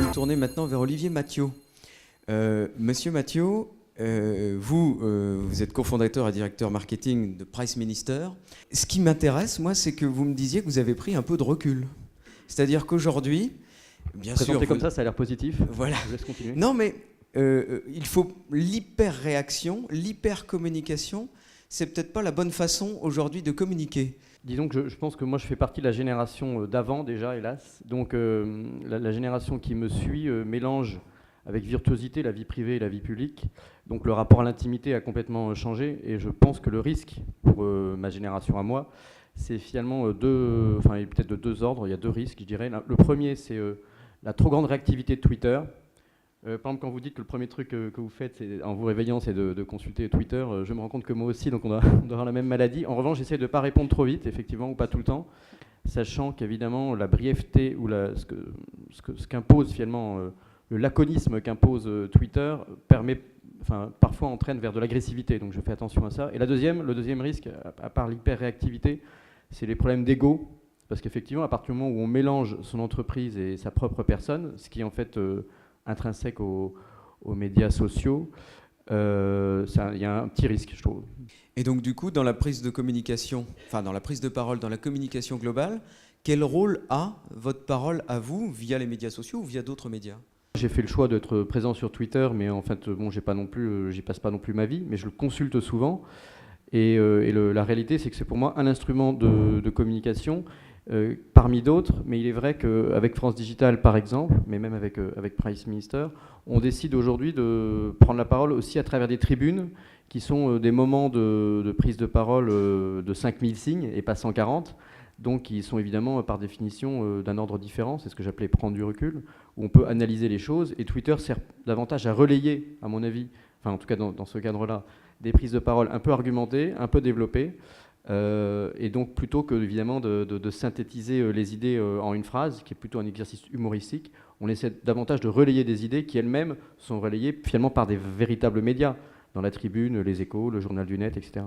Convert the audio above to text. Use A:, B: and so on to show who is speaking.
A: vais me tourner maintenant vers Olivier Mathiot. Monsieur Mathiot, vous êtes cofondateur et directeur marketing de Price Minister. Ce qui m'intéresse, moi, c'est que vous me disiez que vous avez pris un peu de recul. C'est-à-dire qu'aujourd'hui, bien sûr...
B: Présenté comme ça a l'air positif.
A: Voilà.
B: Je vous laisse continuer.
A: Non, mais il faut l'hyper-réaction, l'hyper-communication. C'est peut-être pas la bonne façon aujourd'hui de communiquer.
B: Disons que je pense que moi je fais partie de la génération d'avant déjà, hélas. Donc la génération qui me suit mélange avec virtuosité la vie privée et la vie publique. Donc le rapport à l'intimité a complètement changé et je pense que le risque pour ma génération à moi, c'est finalement peut-être de deux ordres. Il y a deux risques, je dirais. Le premier, c'est la trop grande réactivité de Twitter. Par exemple, quand vous dites que le premier truc que vous faites en vous réveillant, c'est de consulter Twitter, je me rends compte que moi aussi, donc on doit avoir la même maladie. En revanche, j'essaie de ne pas répondre trop vite, effectivement, ou pas tout le temps, sachant qu'évidemment, la brièveté ou ce qu'impose finalement le laconisme qu'impose Twitter parfois entraîne vers de l'agressivité. Donc je fais attention à ça. Et le deuxième risque, à part l'hyper-réactivité, c'est les problèmes d'ego. Parce qu'effectivement, à partir du moment où on mélange son entreprise et sa propre personne, ce qui est en fait intrinsèque aux médias sociaux, il y a un petit risque, je trouve.
A: Et donc du coup, dans la prise de communication, enfin dans la prise de parole, dans la communication globale, quel rôle a votre parole à vous via les médias sociaux ou via d'autres médias ?
B: J'ai fait le choix d'être présent sur Twitter, mais en fait, j'y passe pas non plus ma vie, mais je le consulte souvent. Et la réalité, c'est que c'est pour moi un instrument de communication parmi d'autres, mais il est vrai qu'avec France Digital, par exemple, mais même avec Price Minister, on décide aujourd'hui de prendre la parole aussi à travers des tribunes qui sont des moments de prise de parole de 5000 signes et pas 140, donc qui sont évidemment par définition d'un ordre différent, c'est ce que j'appelais prendre du recul, où on peut analyser les choses, et Twitter sert davantage à relayer, à mon avis, enfin en tout cas dans ce cadre-là, des prises de parole un peu argumentées, un peu développées, et donc plutôt que évidemment de synthétiser les idées en une phrase, qui est plutôt un exercice humoristique, on essaie davantage de relayer des idées qui elles-mêmes sont relayées finalement par des véritables médias, dans la Tribune, les Échos, le Journal du Net, etc.